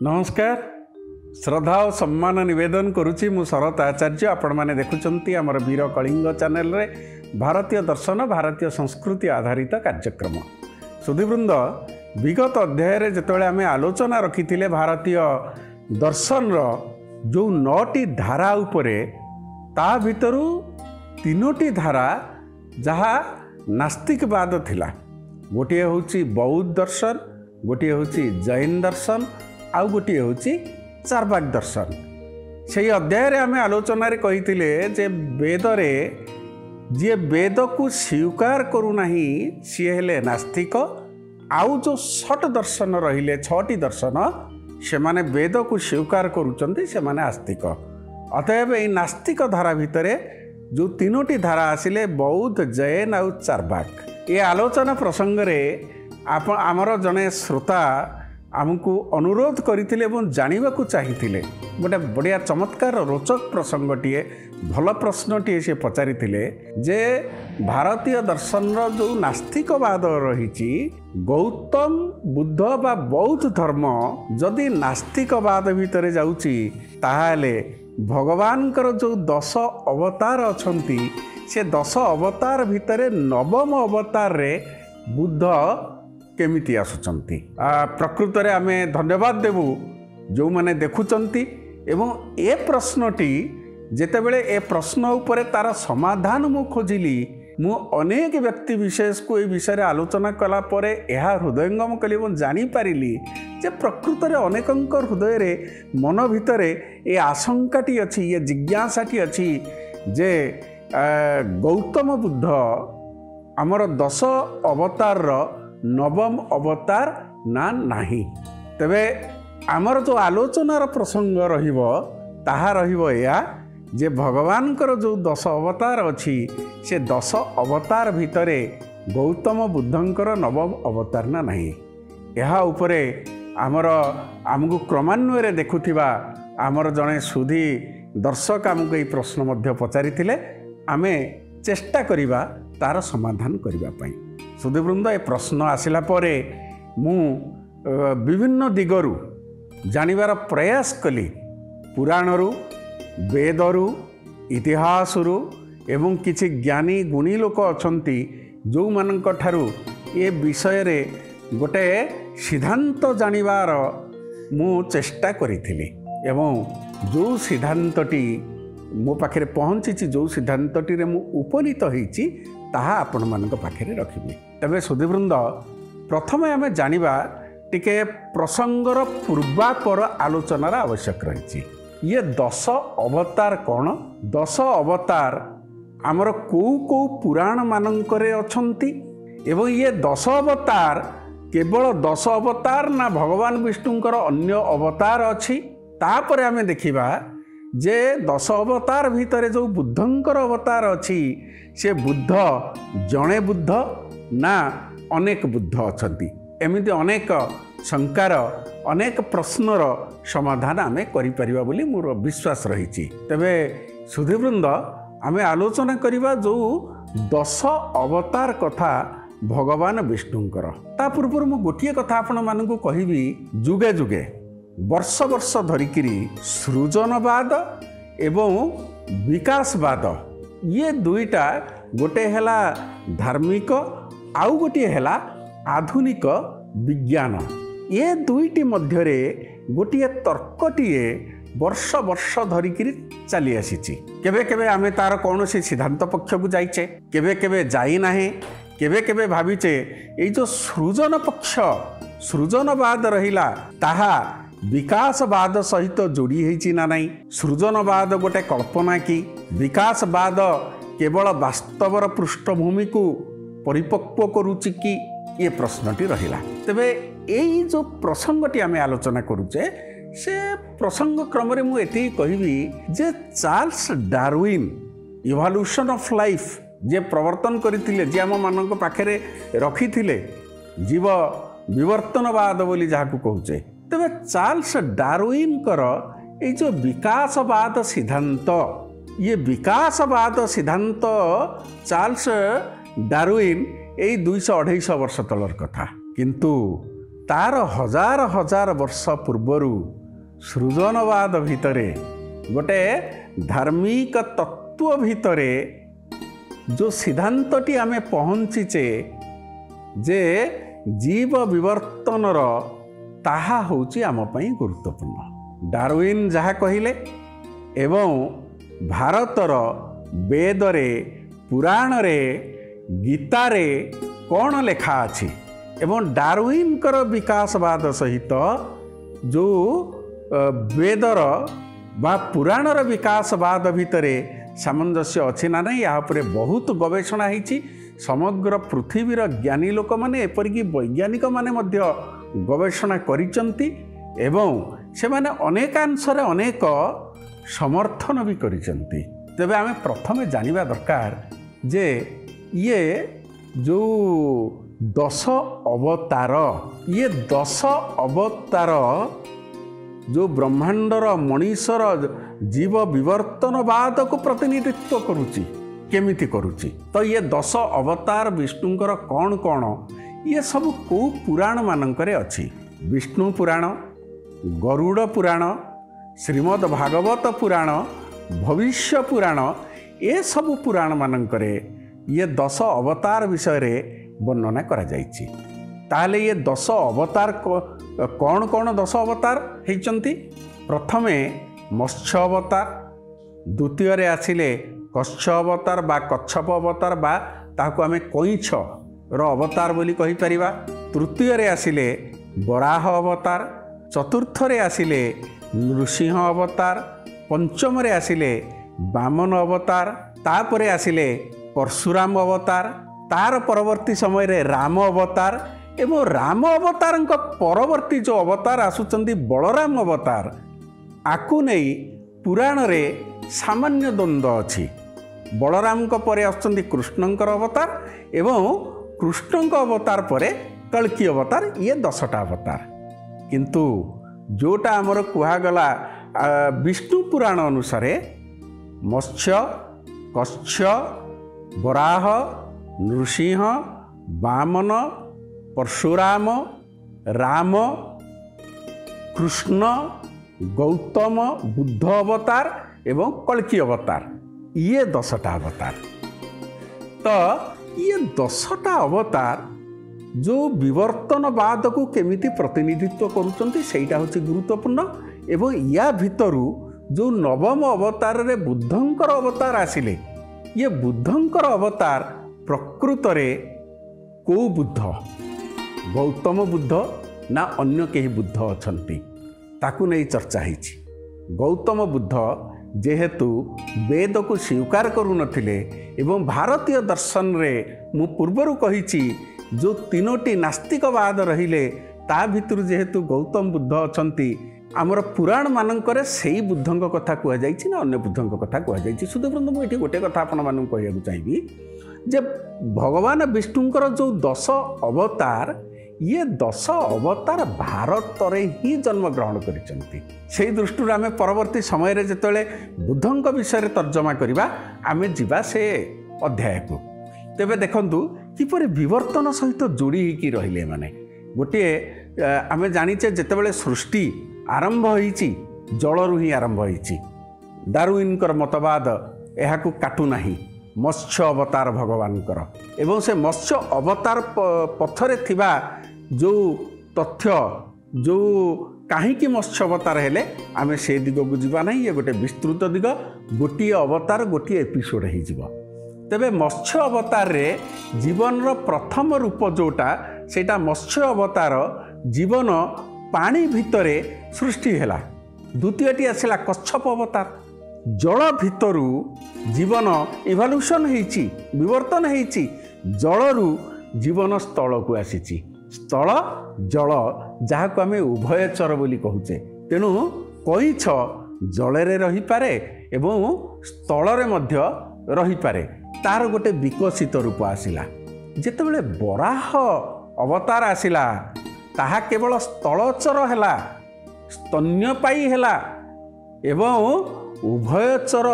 नमस्कार श्रद्धा और सम्मान निवेदन करुच्ची मु शरत आचार्य आपण मैंने देखुंत आमर वीर कलिंग चैनल रे भारतीय दर्शन भारतीय संस्कृति आधारित कार्यक्रम सुधीवृंद विगत अध्याय जिते आम आलोचना रखी भारतीय दर्शन जो 9टी धारा उपरे ता भितरु 3टी धारा जहा नास्तिकवाद थिला। गोटे होची बौद्ध दर्शन, गोटे होची जैन दर्शन, आउ गोटे होची चार्वाक दर्शन। से अध्याय आम आलोचन कही जे वेद रे जी वेद को स्वीकार करूना सी हेले नास्तिक। आउ जो 6 दर्शन रहिले 6टी दर्शन से माने वेद को स्वीकार करुचंती से माने आस्तिक। अतएव ये नास्तिक धारा भितरे जो 3टी धारा आसिले बौद्ध जैन आउ चार्वाक। ये आलोचना प्रसंग रे आमर जने श्रोता आमको अनुरोध करथिले एवं जानिबा को चाहिथिले। गोटे बढ़िया चमत्कार रोचक प्रसंगटीए भल प्रश्नटीए से पचारिथिले जे भारतीय दर्शन जो नास्तिकवाद रही गौतम बुद्ध बा बौद्ध धर्म जदि नास्तिकवाद भितर जाउची ताहाले भगवानकर जो 10 अवतार अछंती से 10 अवतार भितर नवम अवतार रे बुद्ध केमिति आसुचंती। प्रकृत रे आमे धन्यवाद देबू जो माने देखुचंती एवं ए प्रश्नटी जेते बेले ए प्रश्न उपरे तार समाधान मु खोजिली मु अनेक व्यक्ति विशेष को ए विषय आलोचना कला परे एहा हृदयंगम कली एवं जानी पारिली जे प्रकृत रे अनेकंकर हृदय रे मन भितरे ए आशंकाटी अछि, ये जिज्ञासाटी अछि जे गौतम बुद्ध आमर 10 अवतार नवम अवतार ना नाही। तेबे आमर जो आलोचनार प्रसंग रहिबो ताहा रहिबो या जे भगवानकर जो 10 अवतार अछि से 10 अवतार भितरे गौतम बुद्धंकर नवम अवतार ना नाही। एहा उपरे आमर आमको क्रमान्वय रे देखुथिबा आमर जने सुधी दर्शक आमको ए प्रश्न मध्य पचारिथिले आमे चेष्टा करिबा तार समाधान करिबा पई। सुधीवृंद ए प्रश्न आसिला परे मु विभिन्न दिगरु जानिबार प्रयास कली पुराणरू वेदरू इतिहासरू एवं किछि ज्ञानी गुणी लोक अछंती जो मानक ठारू ए विषय रे गोटे सिद्धांत जानिबार मु चेष्टा करिथिली एवं जो सिद्धांतटी मो पाखे पहुँची जो सिद्धांतटी रे मु उपनीत होईची ताहा आपण मानक पाखे रखिबी। तबे सुधीवृंद प्रथमे आमे जानिबा टिके प्रसंगर पूर्वापर आलोचनार आवश्यक रही। ये 10 अवतार कौन? 10 अवतार आमर को पुराण मानकरे अछंती एवं ये 10 अवतार केवल 10 अवतार ना भगवान विष्णुंकर अन्य अवतार अछि। तापर आमे देखिबा जे 10 अवतार भितरे जो बुद्धंकर अवतार अछि से बुद्ध जणे बुद्ध ना अनेक बुद्ध अछंती। एमिति अनेक शंकार अनेक प्रश्नर समाधान आमे करि परिबा बोली मोर विश्वास रही। तबे सुधीवृंद आमे आलोचना करिबा जो 10 अवतार कथा भगवान विष्णुंकर। ता पूर्व मु गोटिए कथा आपण मानकु कहिबी जुगे जुगे वर्ष वर्ष धरिकिरी सृजनवाद एवं विकासवाद ये दुईटा गोटे हेला धार्मिक आउ गोटे हेला आधुनिक विज्ञान। ये दुईटी मध्यरे गोटे तर्कटीए वर्ष वर्ष धरिकिरी चली आसीची। केबे केबे आमे तार कौनसी सिद्धांत पक्ष को जाइचे, केबे केबे जाई नाही, केबे केबे भाविचे ये जो सृजन पक्ष सृजनवाद रहिला ताहा विकासवाद सहित जोड़ी होईची ना नहीं। सृजनवाद गोटे कल्पना की, विकासवाद केवल वास्तवर पृष्ठभूमि को परिपक्व करुची कि ये प्रश्नटी रहिला। तबे यही जो प्रसंगटी आमे आलोचना करुचे से प्रसंग क्रम रे मु एति कहिबी जे Charles Darwin evolution of life जे प्रवर्तन करथिले जे आम मानक पाखरे रखिथिले जीव विवर्तनवाद बोली जाहाकु कहूचे। तबे चार्ल्स डार्विन कर ये जो विकासवाद सिद्धांत ये विकासवाद सिद्धांत चार्ल्स डार्विन यही 200-250 वर्ष तलर कथा। किंतु तार हजार हजार वर्ष पूर्वरु सृजनवाद भितरे गोटे धार्मिक तत्व भितरे जो सिद्धांतटी आमे पहुँचीचे जे जीव विवर्तनर ताहा होची आम पई गुरुत्वपूर्ण। डार्विन जहा कहिले एवं भारतर वेदरे पुराणरे गीतारे कौन लेखा अछि एवं डार्विनकर विकासवाद सहित जो वेदर बा पुराणर विकासवाद भितरे सामंजस्य अच्छी ना नहीं यहाँ पर बहुत गवेषणा होती। समग्र पृथ्वीर ज्ञानी लोक मैंने एपरिक वैज्ञानिक माने मध्य गवेषणा करिसंती एवं से माने अनेकांशरे अनेक समर्थन भी करिसंती। तेबे आमे प्रथमे जानिबा दरकार जे ये जो 10 अवतार ये 10 अवतार जो ब्रह्मांडर मनीषर जीव विवर्तनवाद को प्रतिनिधित्व करुची केमिति करुची। तो ये 10 अवतार विष्णुंकर कौन कौन ये सब को पुराण मानकरे अछि। विष्णु पुराण, गरुड़ पुराण, श्रीमद् भागवत पुराण, भविष्य पुराण ये सब पुराण मानकरे ये 10 अवतार विषय रे वर्णना करा जाइछि। ताहले ये 10 अवतार कौन कौन 10 अवतार हेचंती। प्रथमे मत्स्य अवतार, द्वितीय रे आसिले कच्छ अवतार बा कच्छप अवतार बा ताको आमे कइछ रो अवतार बोली कहि परिबा। तृतीय रे आसिले वराह अवतार, चतुर्थ रे आसिले नृसिंह अवतार, पंचम रे आसिले वामन अवतार, तापरे आसिले परशुराम अवतार, तार परवर्ती समय रे राम अवतार एवं राम अवतार परवर्ती जो अवतार आसुचंदी बलराम अवतार आकु नहीं पुराण रे सामान्य द्वंद्व अछि। बलराम को परे आसुचंदी कृष्णंकर अवतार एवं कृष्णंक अवतार परे कल्की अवतार ये 10टा अवतार। किंतु जोटा आमर कुहागला विष्णु पुराण अनुसारे मत्स्य, कच्छ, वराह, नृसिंह, वामन, परशुराम, राम, कृष्ण, गौतम, बुद्ध अवतार एवं कल्की अवतार ये 10टा अवतार। तो ये 10टा अवतार जो विवर्तनवाद को केमिति प्रतिनिधित्व करुचंती सेटा होची गुरुत्वपूर्ण। एवं या भितरु जो नवम अवतार रे बुद्धंकर अवतार आसिले ये बुद्धंकर अवतार प्रकृत रे को बुद्ध, गौतम बुद्ध ना अन्य केही बुद्ध अछंती ताकू नहीं चर्चा होती। गौतम बुद्ध जेहेतु वेद को स्वीकार करू नथिले एवं भारतीय दर्शन रे मु पूर्वरु कहिछि जो 3टी नास्तिकवाद रहिले ता भितर जेहेतु गौतम बुद्ध अछंती आमर पुराण मानकरे सेही बुद्धंक कथा कुआ जाइछि ना अन्य बुद्धंक कथा कुआ जाइछि। सुदीवृंद मु एठी गोटे कथा आपण मानू कहिया चाहिबी जे भगवान विष्णुंकर जो 10 अवतार ये 10 अवतार भारत रे ही जन्म ग्रहण करिसंती। सेही दृष्टि आमे परवर्ती समय रे जेतले बुद्धंक विषय रे तर्जमा करिबा आमे जिबा से अध्याय को। तेबे देखंतु किपरि विवर्तन सहित जोड़ी ही रहिले माने गोटे आमे जानिचे जेतेबेले सृष्टि आरंभ होईची जलरु ही आरंभ होईची। डार्विनकर मतवाद एहाकु काटू नाही मत्स्य अवतार भगवानकर एवं से मत्स्य अवतार पथरे थिबा जो तथ्य जो कहीं मत्स्य अवतार हेले आमे से दिग को जीवा नहीं। ये गोटे विस्तृत दिग गोटे अवतार गोटे एपिसोड हो जीव। तेबे मत्स्य अवतार रे जीवन रो प्रथम रूप जोटा सेटा मत्स्य अवतार जीवन पानी भितरे सृष्टि हैला। द्वितीयटी आसिला कच्छप अवतार जल भितरु जीवन इवोल्यूशन होईची विवर्तन होईची। जलरु जीवन स्थल को आसीची। स्थल जल जहाँ को आमे उभयचर बोली कहूचे। तेणु कइछ जलरे रही पारे एवं स्थलरे मध्य रही पारे तार गोटे विकसित रूप आसिला। जेतेबेले वराह अवतार आसिला ताहा केवल स्थलचर हैला स्तन्यपायी हैला एवं उभयचर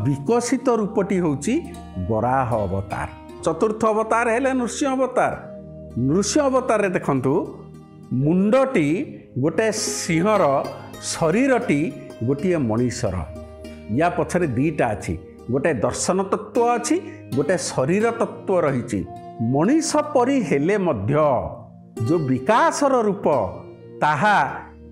विकसित रूपटी होची वराह अवतार। चतुर्थ अवतार हेले नृसिंह अवतार। नृसिंह अवतार रे देखंतु मुंडटी गोटे सिंहर शरीरटी गोटे मनीषर या पछरे दीटा अच्छी गोटे दर्शन तत्व अच्छी गोटे शरीर तत्व रही मनीष परी हेले मध्य जो विकासर रूप ताहा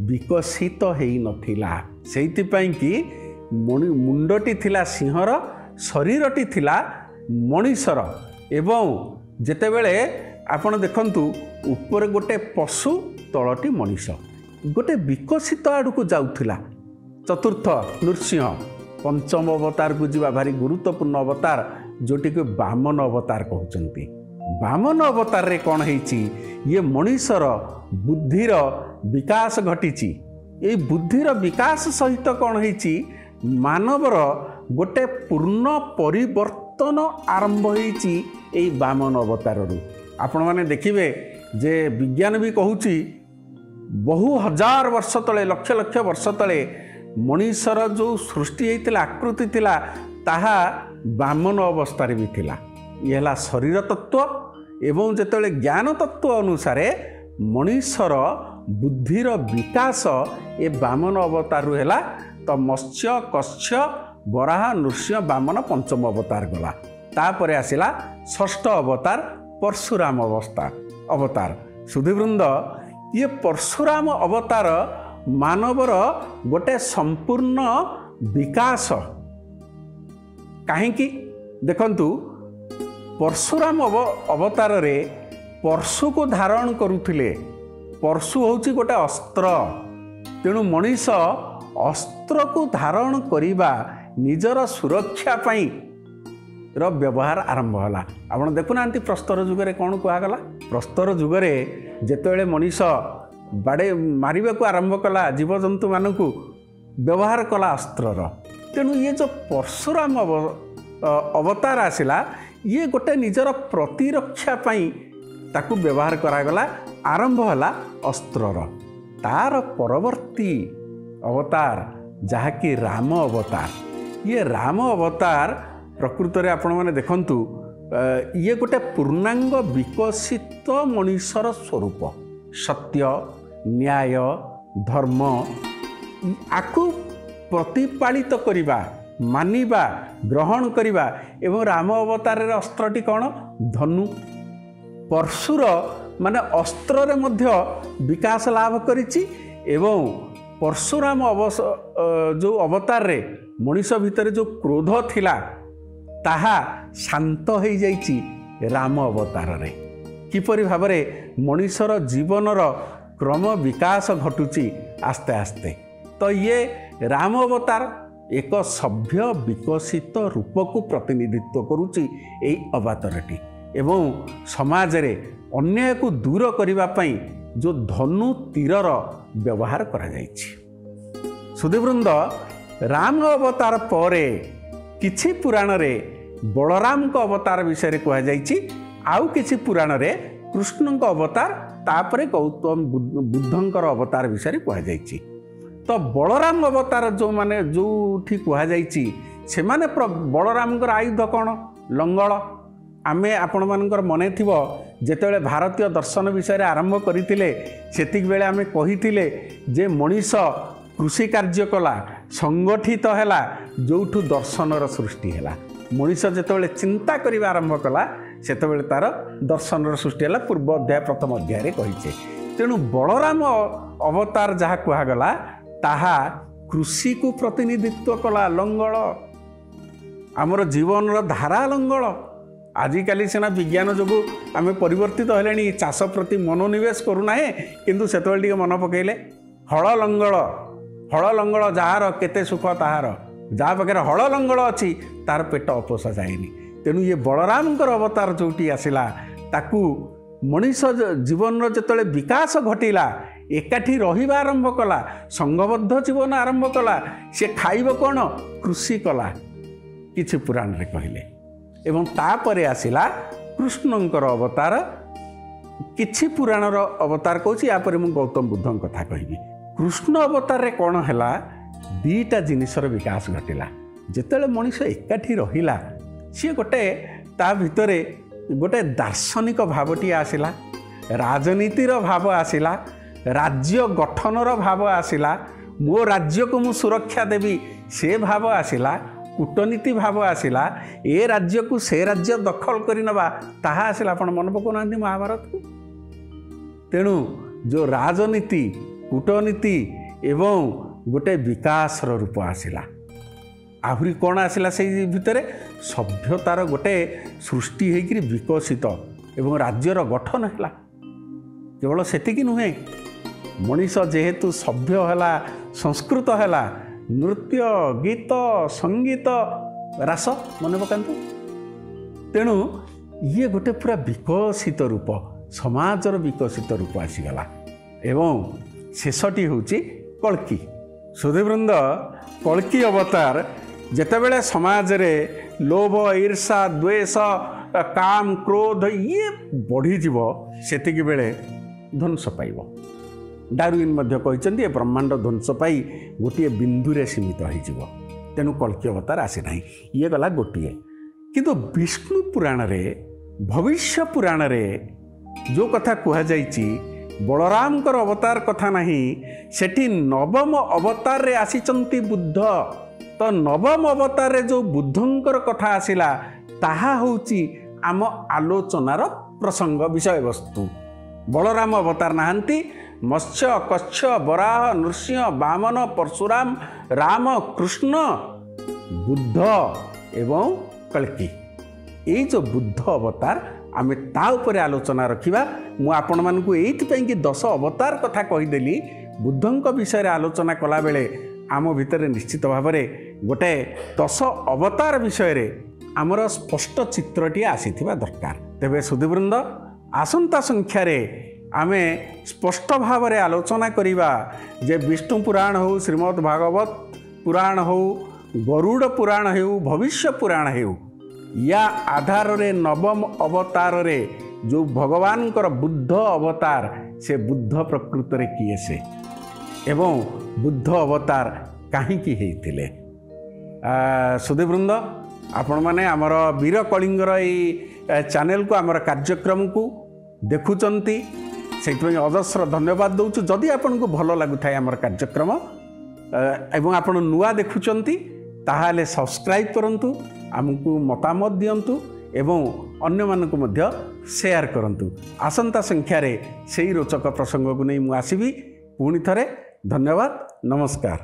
विकसित हेई नथिला सेइथिपई कि मुंडटी थिला सिंहर शरीरटी थिला मनीषर एवं जेतेबेले आपण देखंतु ऊपर गोटे पशु तलटी मनीष गोटे विकसित आड़क जाउथिला। चतुर्थ नृसिंह पंचम अवतार को जीवा भारी गुरुत्वपूर्ण अवतार जोटी को वामन अवतार कहते। वामन अवतार रे कौन है ये मनीषर बुद्धिर विकास घटी ये बुद्धिर विकास सहित कौन है मानवर गोटे पूर्ण परिवर्तन आरंभ होई वामन अवतार रु आपण माने देखिबे जे विज्ञान भी कहूची बहु हजार वर्ष तले लक्ष लक्ष वर्ष तले मनीषर जो सृष्टि होता आकृति थिला ताहा वामन अवस्था भी थिला। ये है शरीर तत्व एवं जेतेबेले ज्ञान तत्व अनुसार मनीषर बुद्धिर विकास ये वामन अवतार है तो मत्स्य कस्य वराह नृसिंह वामन पंचम अवतार गला तापर आसिला षष्ठ अवतार परशुराम अवतार। सुधीवृंद ये परशुराम अवतार मानवर गोटे संपूर्ण विकास कहीं देखंतु परशुराम अवतार रे परशु को धारण करुथिले परशु होची गोटे अस्त्र तेणु मनीष अस्त्र को धारण करिबा निजर सुरक्षा पाई रो व्यवहार आरंभ होला। आपण देखुना प्रस्तर जुगरे कौन कहगला प्रस्तर जुगरे जेतेबेले मनीष बाड़े मारिबा को आरंभ कला जीवजंतु मानक व्यवहार कला अस्त्रर तेणु ये जो परशुराम अवतार आसिला ये गोटे निजर प्रतिरक्षा पाई ताकू व्यवहार करागला आरंभ होला अस्त्रर। तार परवर्ती अवतार जहाँकि राम अवतार ये राम अवतार प्रकृत रे आपण माने देखंतु ये गोटे पूर्णांग विकसित मनीषर स्वरूप सत्य न्याय धर्म आकु प्रतिपालित करिबा मानिबा ग्रहण करिबा एवं राम अवतार रे अस्त्रटी कौन धनु परशुर माने अस्त्र रे मध्य विकास लाभ करिछि एवं परशुराम जो अवतार रे मनीष भितर जो क्रोध थिला ताहा शांत हो जाइछि राम अवतार रे किपरि भाबरे मनीषर जीवनर क्रम विकास घटुची आस्ते आस्ते तो ये राम अवतार एक सभ्य विकसित रूप को प्रतिनिधित्व करुची एई अवतारटी एवं समाज रे अन्याय को दूर करिबा पई जो धनु तीरर व्यवहार करा जाइछि। सुधीवृंद राम अवतार परे किछि पुराण रे बलराम को अवतार विषय कह जाइछि आउ किछि पुराण रे कृष्ण को अवतार तापरे गौतम बुद्धंकर अवतार विषय कह जाइछि। तो बलराम अवतार जो माने जो ठी कह जाइछि से माने बलराम आयुध कौन लंगल आमे आपण मानकर मने थिबो जेतेबेले भारतीय दर्शन विषय आरंभ करथिले सेतिक बेले आमे कहिथिले जे मनीष कृषि कार्य कला संगठित हैला जोठु दर्शनर सृष्टि हैला मनीष जेतेबेले चिंता करिबा आरंभ कला सेतेबेले तार दर्शनर सृष्टि हैला पूर्व अध्याय प्रथम अध्याय रे कहिछे। तेणु बलराम अवतार जहाँ कहगला ताहा कृषि को प्रतिनिधित्व कला लंगल आमर जीवन धारा लंगल आजिकाली सिना विज्ञान जो आम परिवर्तित हेले चाष प्रति मनोनिवेश करूना किंतु सेतबेले टिके मन पकेले हल लंगल जार केते सुख ताहार जहाँ पाखे हल लंगल अच्छी तार पेट अपोषा जाएनि। तेणु ये बलराम अवतार जोटी आसिला ताकू मनीष जीवन जिते विकास घटिला एकाठी रहिबा आरंभ कला संघबद्ध जीवन आरंभ कला से खाइब कौन कृषि कला किछि पुराण रे कहले एवं तापरे आसिला कृष्णंकर अवतार किछि पुराणर अवतार कहूँ यापर मु गौतम बुद्धं कथा कहबी। कृष्ण अवतार रे कौन हैला दीटा जिनिसर विकास घटिला जेतेबेले मनीष एकाठी रहिला सी गोटे ता भितरे गोटे दार्शनिक भावटी आसिला राजनीतिर भाव आसिला राज्य गठनर भाव आसिला मो राज्य को मु सुरक्षा देवी से भाव आसिला कूटनीति भाव आसिला ए राज्य को से राज्य दखल कर नवा ताहा आसिला आपण मन पकाउना महाभारत को। तेणु जो राजनीति कूटनीति एवं गोटे विकासर रूप आसिला आहुरी कौन आसिला से भितर सभ्यतार गोटे सृष्टि होकर विकसित एवं राज्यर गठन है केवल सेतिकी नुहे मनीष जेहेतु सभ्य है संस्कृत है नृत्य गीत संगीत रास मन पकातु तेणु ये गोटे पूरा विकसित रूप समाजर विकसित रूप आसीगला एवं शेषटी होची कल्की। सुधीवृंद कल्की अवतार जेतेबेले समाज रे लोभ ईर्षा द्वेष काम क्रोध ये बढ़ी जीव सेतिकी बेले ध्वंस पाइब। डार्विन मध्य कहते ब्रह्मांड ध्वंस पाई गोटे बिंदुरे सीमित हो तेणु कल्की अवतार आसी ना ये गला गोटे किंतु विष्णु पुराण रे भविष्य पुराण रे जो कथा कहुई बलराम अवतार कथा नहीं सेठी नवम अवतार रे आसीचंती बुद्ध तो नवम अवतार रे जो बुद्धंकर कथा आसिला ताहा होची आम आलोचनार प्रसंग विषय वस्तु। बलराम अवतार नहांती मत्स्य कच्छ बराह नृसिंह वामन परशुराम राम कृष्ण बुद्ध एवं कल्की ये जो बुद्ध अवतार आमे ता उपरे आलोचना रखिबा। मु आपण मानकु एइथिपई कि 10 अवतार कथा कहिदेली बुद्धंक विषय आलोचना कला बेले आम भितर निश्चित भाव में गोटे 10 अवतार विषय रे आमर स्पष्ट चित्रटी आसीथिबा दरकार। तेबे सुधीवृंद आसंता संख्यार आमे स्पष्ट भाव में आलोचना करिबा जे विष्णु पुराण हो श्रीमद् भागवत पुराण हो गरुड़ पुराण हो भविष्य पुराण हो या आधार रे नवम अवतार रे जो भगवान कर बुद्ध अवतार से बुद्ध प्रकृत रे किए से एवं बुद्ध अवतार कहीं होइथिले। सुधीवृंद आपण माने आमर वीर कलिंगर ये चैनल को आमर कार्यक्रम को देखुचंती से अजस्र धन्यवाद दौचु। जदि आपन को भल लगुथाय आमर कार्यक्रम एवं आपण नुआ देखुचंती ताहाले सब्सक्राइब करंतु आमको मतामत दियंतु एवं अन्य मानकु मध्य शेयर करंतु। आसंता संख्यारे सेही रोचक प्रसंग को नहीं मु आसीबी पुणी थरे। धन्यवाद नमस्कार।